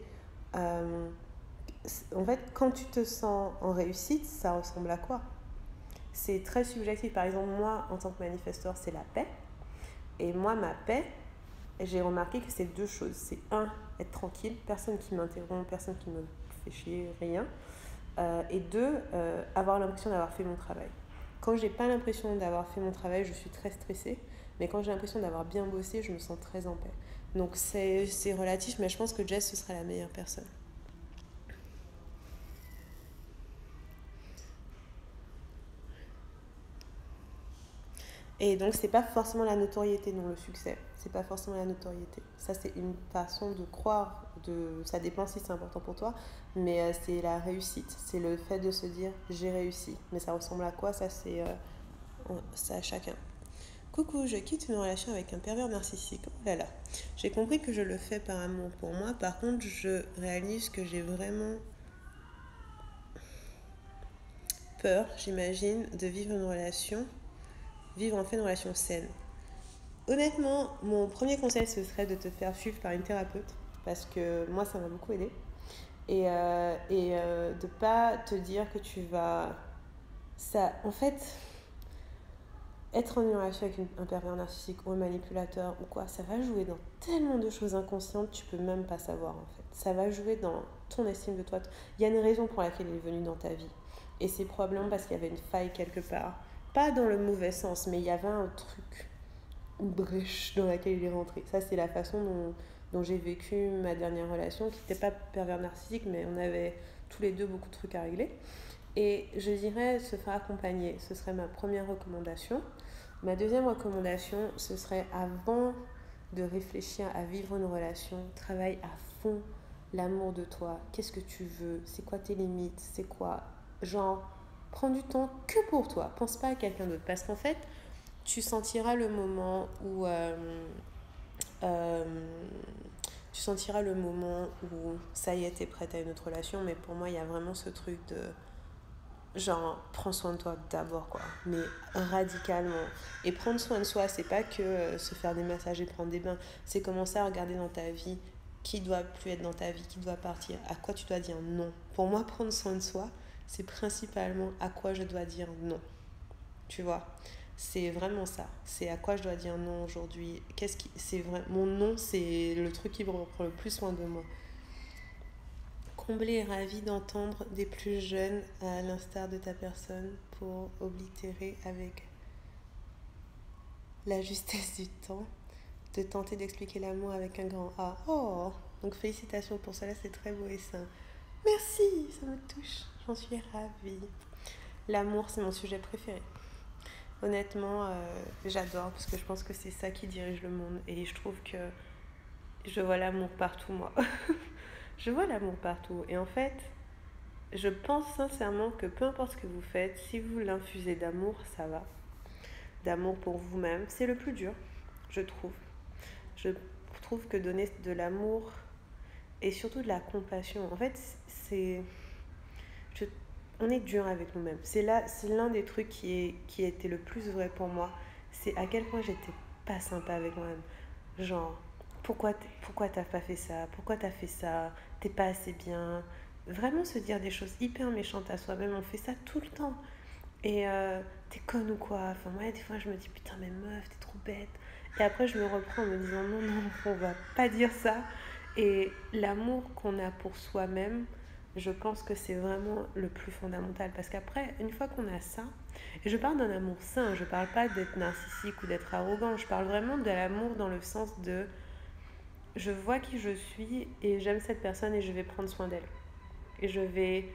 En fait, quand tu te sens en réussite, ça ressemble à quoi? C'est très subjectif. Par exemple, moi, en tant que manifesteur, c'est la paix. Et moi, ma paix, j'ai remarqué que c'est 2 choses. C'est être tranquille, personne qui m'interrompt, personne qui me fait chier, rien. Et 2, avoir l'impression d'avoir fait mon travail. Quand j'ai pas l'impression d'avoir fait mon travail, je suis très stressée. Mais quand j'ai l'impression d'avoir bien bossé, je me sens très en paix. Donc c'est relatif, mais je pense que Jess, ce sera la meilleure personne. Et donc, c'est pas forcément la notoriété, non, le succès. C'est pas forcément la notoriété. Ça, c'est une façon de croire. Ça dépend si c'est important pour toi. Mais c'est la réussite. C'est le fait de se dire j'ai réussi. Mais ça ressemble à quoi? Ça, c'est à chacun. Coucou, je quitte une relation avec un pervers narcissique. Oh là là. J'ai compris que je le fais par amour pour moi. Par contre, je réalise que j'ai vraiment peur, j'imagine, de vivre en fait une relation saine. Honnêtement, mon premier conseil, ce serait de te faire suivre par une thérapeute, parce que moi, ça m'a beaucoup aidé. Et de pas te dire que tu vas... En fait, être en une relation avec un pervers narcissique ou un manipulateur ou quoi, ça va jouer dans tellement de choses inconscientes, tu peux même pas savoir en fait. Ça va jouer dans ton estime de toi. Il y a une raison pour laquelle il est venu dans ta vie. Et c'est probablement parce qu'il y avait une faille quelque part. Pas dans le mauvais sens, mais il y avait un truc, une brèche dans laquelle il est rentré. Ça, c'est la façon dont j'ai vécu ma dernière relation, qui n'était pas pervers narcissique, mais on avait tous les deux beaucoup de trucs à régler. Et je dirais se faire accompagner. Ce serait ma première recommandation. Ma deuxième recommandation, ce serait avant de réfléchir à vivre une relation, travaille à fond l'amour de toi. Qu'est-ce que tu veux? C'est quoi tes limites? C'est quoi? Genre, prends du temps que pour toi. Pense pas à quelqu'un d'autre. Parce qu'en fait, tu sentiras le moment où... tu sentiras le moment où ça y est, t'es prête à une autre relation. Mais pour moi, il y a vraiment ce truc de... Genre, prends soin de toi d'abord, quoi. Mais radicalement. Et prendre soin de soi, c'est pas que se faire des massages et prendre des bains. C'est commencer à regarder dans ta vie qui doit plus être dans ta vie, qui doit partir, à quoi tu dois dire non. Pour moi, prendre soin de soi, c'est principalement à quoi je dois dire non. Tu vois? C'est vraiment ça. C'est à quoi je dois dire non aujourd'hui. Mon non, c'est le truc qui prend le plus soin de moi. Comblé et ravi d'entendre des plus jeunes, à l'instar de ta personne, pour oblitérer avec la justesse du temps, de tenter d'expliquer l'amour avec un grand A. Oh, donc félicitations pour cela, c'est très beau et sain. Merci, ça me touche, j'en suis ravie. L'amour, c'est mon sujet préféré. Honnêtement, j'adore parce que je pense que c'est ça qui dirige le monde et je trouve que je vois l'amour partout, moi. Je vois l'amour partout. Et en fait, je pense sincèrement que peu importe ce que vous faites, si vous l'infusez d'amour, ça va. D'amour pour vous-même, c'est le plus dur, je trouve. Je trouve que donner de l'amour et surtout de la compassion, en fait, c'est on est dur avec nous-mêmes. C'est l'un des trucs qui était le plus vrai pour moi. C'est à quel point j'étais pas sympa avec moi-même. Genre, pourquoi t'as pas fait ça? Pourquoi t'as fait ça? T'es pas assez bien. Vraiment se dire des choses hyper méchantes à soi-même, on fait ça tout le temps. Et t'es conne ou quoi? Enfin, moi, des fois, je me dis, putain, mais meuf, t'es trop bête. Et après, je me reprends en me disant, non, non, on va pas dire ça. Et l'amour qu'on a pour soi-même, je pense que c'est vraiment le plus fondamental. Parce qu'après, une fois qu'on a ça, et je parle d'un amour sain, je parle pas d'être narcissique ou d'être arrogant, je parle vraiment de l'amour dans le sens de je vois qui je suis et j'aime cette personne et je vais prendre soin d'elle. Et je vais,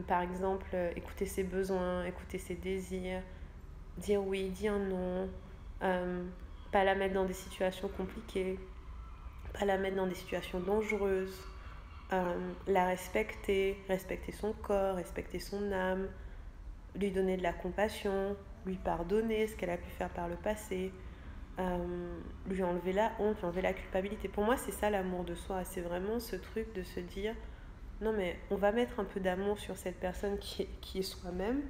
par exemple, écouter ses besoins, écouter ses désirs, dire oui, dire non, euh, pas la mettre dans des situations compliquées, pas la mettre dans des situations dangereuses, la respecter son corps, respecter son âme, lui donner de la compassion, lui pardonner ce qu'elle a pu faire par le passé, lui enlever la honte, lui enlever la culpabilité. Pour moi, c'est ça l'amour de soi. C'est vraiment ce truc de se dire non, mais on va mettre un peu d'amour sur cette personne qui est soi-même.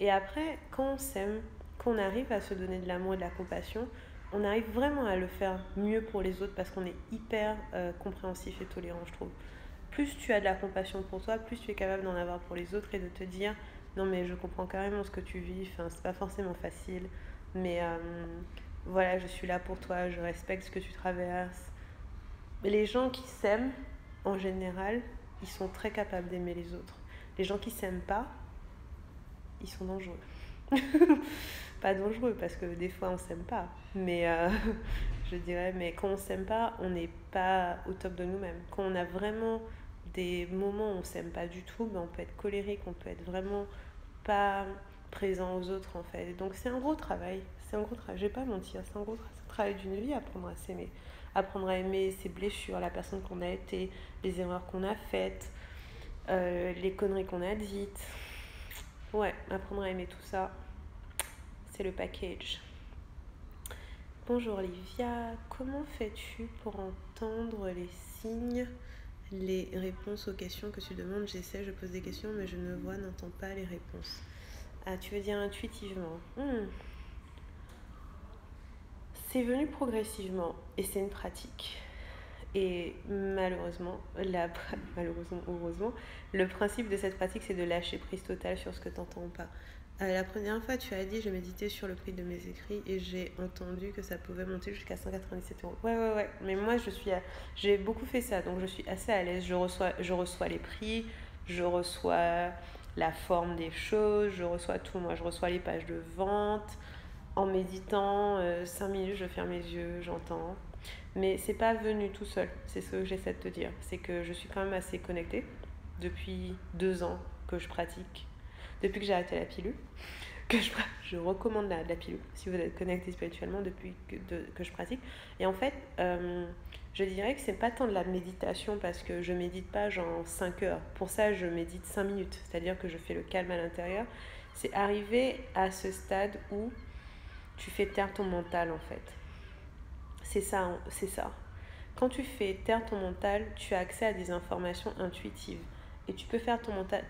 Et après, quand on s'aime, quand on arrive à se donner de l'amour et de la compassion, on arrive vraiment à le faire mieux pour les autres parce qu'on est hyper compréhensif et tolérant, je trouve. Plus tu as de la compassion pour toi, plus tu es capable d'en avoir pour les autres et de te dire non, mais je comprends carrément ce que tu vis, enfin, c'est pas forcément facile, mais voilà, je suis là pour toi, je respecte ce que tu traverses. Les gens qui s'aiment, en général, ils sont très capables d'aimer les autres. Les gens qui s'aiment pas, ils sont dangereux. Pas dangereux parce que des fois on s'aime pas, mais je dirais, mais quand on s'aime pas, on n'est pas au top de nous-mêmes. Quand on a vraiment des moments où on s'aime pas du tout, ben on peut être colérique, on peut être vraiment pas présent aux autres en fait. Donc c'est un gros travail, je vais pas mentir, c'est un gros travail d'une vie, apprendre à s'aimer, apprendre à aimer ses blessures, la personne qu'on a été, les erreurs qu'on a faites, les conneries qu'on a dites. Ouais, apprendre à aimer tout ça, c'est le package. Bonjour Livia, comment fais-tu pour entendre les signes, les réponses aux questions que tu demandes? J'essaie, je pose des questions, mais je ne vois, n'entends pas les réponses. Ah, tu veux dire intuitivement? C'est venu progressivement et c'est une pratique. Et malheureusement, heureusement, le principe de cette pratique, c'est de lâcher prise totale sur ce que tu n'entends pas. La première fois, tu as dit, je méditais sur le prix de mes écrits et j'ai entendu que ça pouvait monter jusqu'à 197 euros. Ouais. Mais moi, j'ai beaucoup fait ça, donc je suis assez à l'aise. Je reçois les prix, je reçois la forme des choses, je reçois tout. Moi, je reçois les pages de vente. En méditant, 5 minutes, je ferme les yeux, j'entends. Mais c'est pas venu tout seul, c'est ce que j'essaie de te dire. C'est que je suis quand même assez connectée depuis 2 ans que je pratique. Depuis que j'ai arrêté la pilule, je recommande la pilule si vous êtes connecté spirituellement depuis que je pratique. Et en fait, je dirais que c'est pas tant de la méditation parce que je médite pas genre 5 heures. Pour ça, je médite 5 minutes, c'est-à-dire que je fais le calme à l'intérieur. C'est arriver à ce stade où tu fais taire ton mental en fait. C'est ça. Quand tu fais taire ton mental, tu as accès à des informations intuitives. Et tu peux faire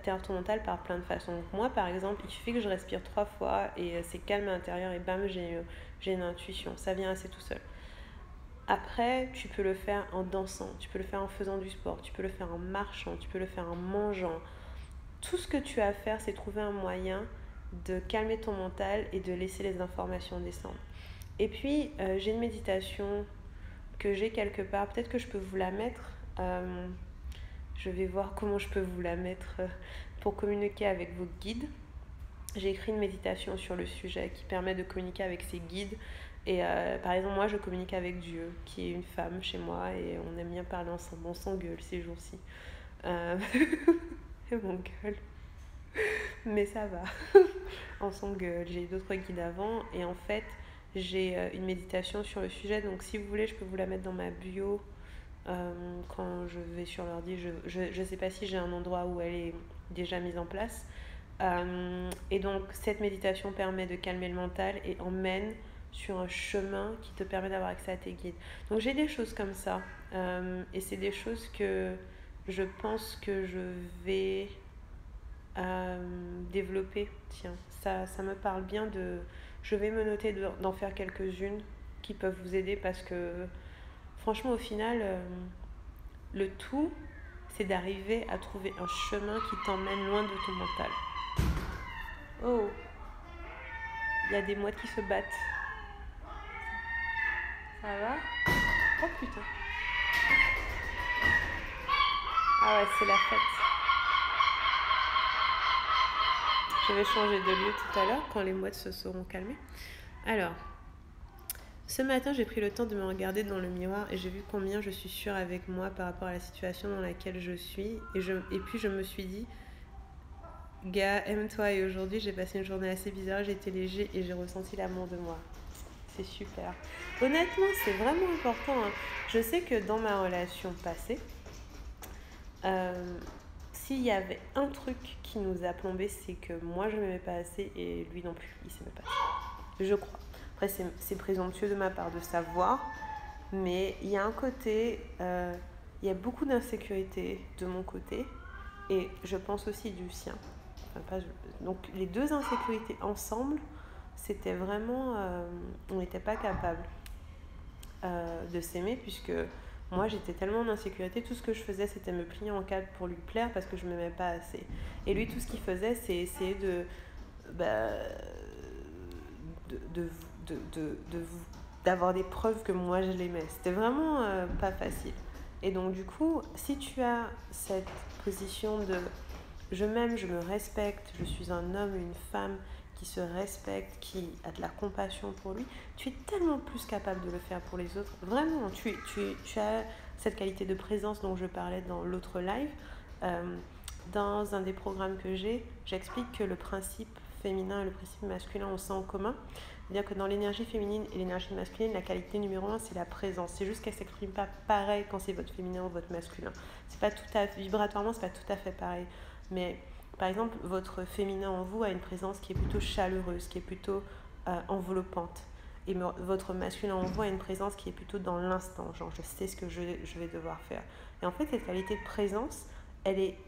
taire ton mental par plein de façons. Donc moi, par exemple, il suffit que je respire 3 fois et c'est calme à l'intérieur et bam, j'ai une intuition. Ça vient assez tout seul. Après, tu peux le faire en dansant, tu peux le faire en faisant du sport, tu peux le faire en marchant, tu peux le faire en mangeant. Tout ce que tu as à faire, c'est trouver un moyen de calmer ton mental et de laisser les informations descendre. Et puis, j'ai une méditation que j'ai quelque part. Peut-être que je peux vous la mettre. Je vais voir comment je peux vous la mettre pour communiquer avec vos guides. J'ai écrit une méditation sur le sujet qui permet de communiquer avec ses guides. Et par exemple, moi, je communique avec Dieu, qui est une femme chez moi, et on aime bien parler ensemble. On s'engueule ces jours-ci. Mon gueule. Mais ça va. On s'engueule. J'ai eu d'autres guides avant, et en fait, j'ai une méditation sur le sujet. Donc, si vous voulez, je peux vous la mettre dans ma bio. Quand je vais sur l'ordi, je sais pas si j'ai un endroit où elle est déjà mise en place. Et donc cette méditation permet de calmer le mental et emmène sur un chemin qui te permet d'avoir accès à tes guides. Donc j'ai des choses comme ça et c'est des choses que je pense que je vais développer. Tiens, ça me parle bien de... Je vais me noter d'en faire quelques-unes qui peuvent vous aider parce que franchement, au final, le tout, c'est d'arriver à trouver un chemin qui t'emmène loin de ton mental. Oh, il y a des mouettes qui se battent. Ça va? Oh putain. Ah ouais, c'est la fête. Je vais changer de lieu tout à l'heure quand les mouettes se seront calmées. Alors, ce matin, j'ai pris le temps de me regarder dans le miroir et j'ai vu combien je suis sûre avec moi par rapport à la situation dans laquelle je suis. Et puis je me suis dit, gars, aime-toi. Et aujourd'hui, j'ai passé une journée assez bizarre, j'ai été léger et j'ai ressenti l'amour de moi. C'est super. Honnêtement, c'est vraiment important. Hein. Je sais que dans ma relation passée, s'il y avait un truc qui nous a plombé, c'est que moi je ne m'aimais pas assez et lui non plus, il ne s'aimait pas assez. Je crois. Après, c'est présomptueux de ma part de savoir, mais il y a un côté, il y a beaucoup d'insécurité de mon côté et je pense aussi du sien. Enfin, donc les deux insécurités ensemble, c'était vraiment, on n'était pas capable de s'aimer puisque moi j'étais tellement en insécurité, tout ce que je faisais c'était me plier en quatre pour lui plaire parce que je ne m'aimais pas assez. Et lui tout ce qu'il faisait c'est essayer d'avoir des preuves que moi je l'aimais. C'était vraiment pas facile. Et donc du coup, si tu as cette position de je m'aime, je me respecte, je suis un homme, une femme qui se respecte, qui a de la compassion pour lui, tu es tellement plus capable de le faire pour les autres. Vraiment, tu as cette qualité de présence dont je parlais dans l'autre live. Dans un des programmes que j'explique que le principe féminin et le principe masculin ont ça en commun. C'est-à-dire que dans l'énergie féminine et l'énergie masculine, la qualité numéro 1, c'est la présence. C'est juste qu'elle ne s'exprime pas pareil quand c'est votre féminin ou votre masculin. C'est pas tout à fait, vibratoirement, c'est pas tout à fait pareil. Mais par exemple, votre féminin en vous a une présence qui est plutôt chaleureuse, qui est plutôt enveloppante. Et votre masculin en vous a une présence qui est plutôt dans l'instant, genre je sais ce que je vais devoir faire. Et en fait, cette qualité de présence, elle est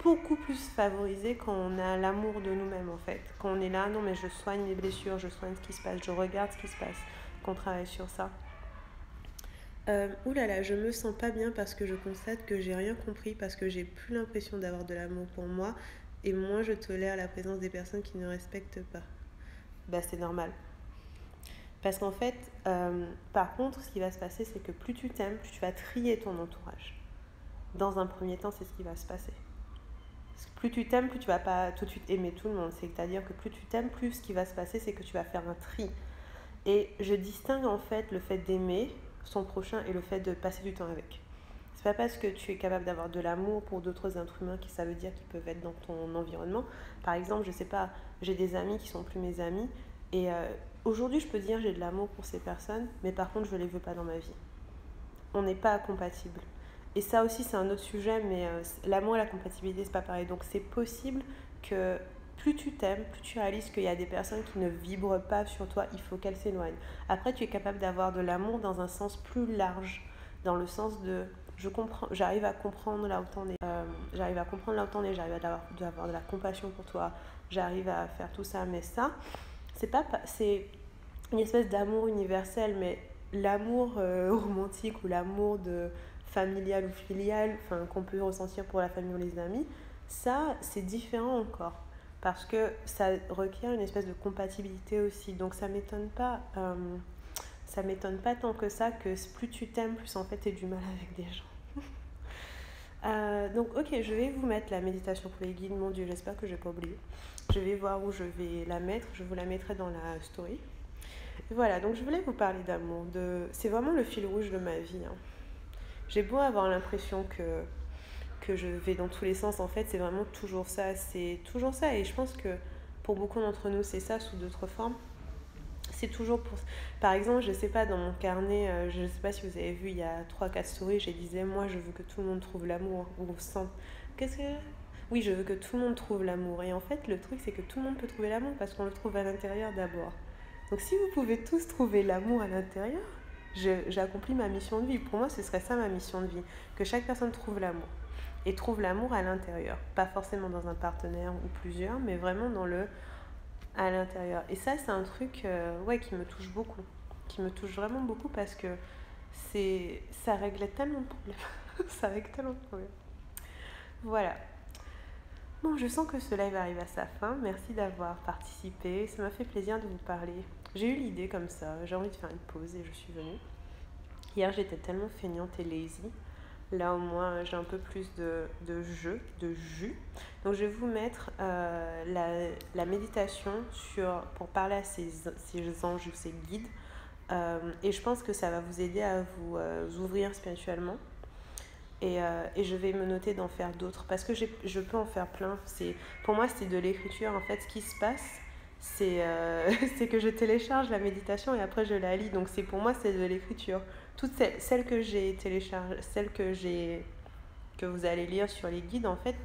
beaucoup plus favorisée quand on a l'amour de nous-mêmes en fait. Quand on est là, non mais je soigne les blessures, je soigne ce qui se passe, je regarde ce qui se passe, qu'on travaille sur ça. Oulala, je me sens pas bien parce que je constate que j'ai rien compris, parce que j'ai plus l'impression d'avoir de l'amour pour moi et moins je tolère la présence des personnes qui ne respectent pas. Bah c'est normal. Parce qu'en fait, par contre, ce qui va se passer, c'est que plus tu t'aimes, plus tu vas trier ton entourage. Dans un premier temps, c'est ce qui va se passer. Plus tu t'aimes, plus tu vas pas tout de suite aimer tout le monde. C'est-à-dire que plus tu t'aimes, plus ce qui va se passer, c'est que tu vas faire un tri. Et je distingue en fait le fait d'aimer son prochain et le fait de passer du temps avec. C'est pas parce que tu es capable d'avoir de l'amour pour d'autres êtres humains que ça veut dire qu'ils peuvent être dans ton environnement. Par exemple, je sais pas, j'ai des amis qui sont plus mes amis et aujourd'hui je peux dire j'ai de l'amour pour ces personnes, mais par contre je les veux pas dans ma vie. On n'est pas compatibles. Et ça aussi c'est un autre sujet, mais l'amour et la compatibilité c'est pas pareil. Donc c'est possible que plus tu t'aimes, plus tu réalises qu'il y a des personnes qui ne vibrent pas sur toi, il faut qu'elles s'éloignent. Après, tu es capable d'avoir de l'amour dans un sens plus large, dans le sens de j'arrive à comprendre là où t'en es, j'arrive à avoir de la compassion pour toi, j'arrive à faire tout ça, mais ça, c'est une espèce d'amour universel, mais l'amour romantique ou l'amour familial ou filial, qu'on peut ressentir pour la famille ou les amis, ça, c'est différent encore. Parce que ça requiert une espèce de compatibilité aussi. Donc ça m'étonne pas tant que ça que plus tu t'aimes, plus en fait tu as du mal avec des gens. Donc ok, je vais vous mettre la méditation pour les guides. Mon Dieu, j'espère que je n'ai pas oublié. Je vais voir où je vais la mettre. Je vous la mettrai dans la story. Et voilà, donc je voulais vous parler d'amour. C'est vraiment le fil rouge de ma vie. Hein. J'ai beau avoir l'impression que je vais dans tous les sens, en fait, c'est vraiment toujours ça. C'est toujours ça. Et je pense que pour beaucoup d'entre nous, c'est ça sous d'autres formes. C'est toujours pour... Par exemple, je sais pas, dans mon carnet, je sais pas si vous avez vu, il y a 3-4 stories, je disais, moi, je veux que tout le monde trouve l'amour. Ou sente... Qu'est-ce que... Oui, je veux que tout le monde trouve l'amour. Et en fait, le truc, c'est que tout le monde peut trouver l'amour parce qu'on le trouve à l'intérieur d'abord. Donc, si vous pouvez tous trouver l'amour à l'intérieur, j'ai accompli ma mission de vie. Pour moi, ce serait ça ma mission de vie. Que chaque personne trouve l'amour. et trouve l'amour à l'intérieur. Pas forcément dans un partenaire ou plusieurs, mais vraiment à l'intérieur. Et ça, c'est un truc qui me touche beaucoup. Qui me touche vraiment beaucoup parce que ça réglait tellement de problèmes. Ça règle tellement de problèmes. Voilà. Bon, je sens que ce live arrive à sa fin. Merci d'avoir participé. Ça m'a fait plaisir de vous parler. J'ai eu l'idée comme ça. J'ai envie de faire une pause et je suis venue. Hier, j'étais tellement feignante et lazy. Là, au moins, j'ai un peu plus de jus. Donc, je vais vous mettre la méditation pour parler à ces anges, ces guides. Et je pense que ça va vous aider à vous ouvrir spirituellement. Et je vais me noter d'en faire d'autres parce que je peux en faire plein. Pour moi, c'est de l'écriture. En fait, ce qui se passe, c'est que je télécharge la méditation et après je la lis. Donc pour moi, c'est de l'écriture. Toutes celles que j'ai téléchargées, que vous allez lire sur les guides, en fait,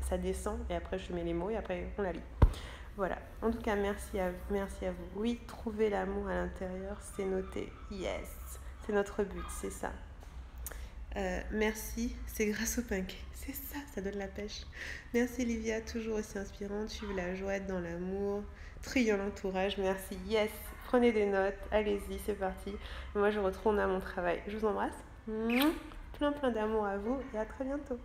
ça descend et après je mets les mots et après on la lit. Voilà. En tout cas, merci à vous. Oui, trouver l'amour à l'intérieur, c'est noté. Yes, c'est notre but, c'est ça. Merci, c'est grâce au punk. C'est ça, ça donne la pêche. Merci Livia, toujours aussi inspirante. Suivre la joie dans l'amour. Triant l'entourage, merci. Yes, prenez des notes, allez-y, c'est parti. Moi, je retourne à mon travail. Je vous embrasse. Plein d'amour à vous et à très bientôt.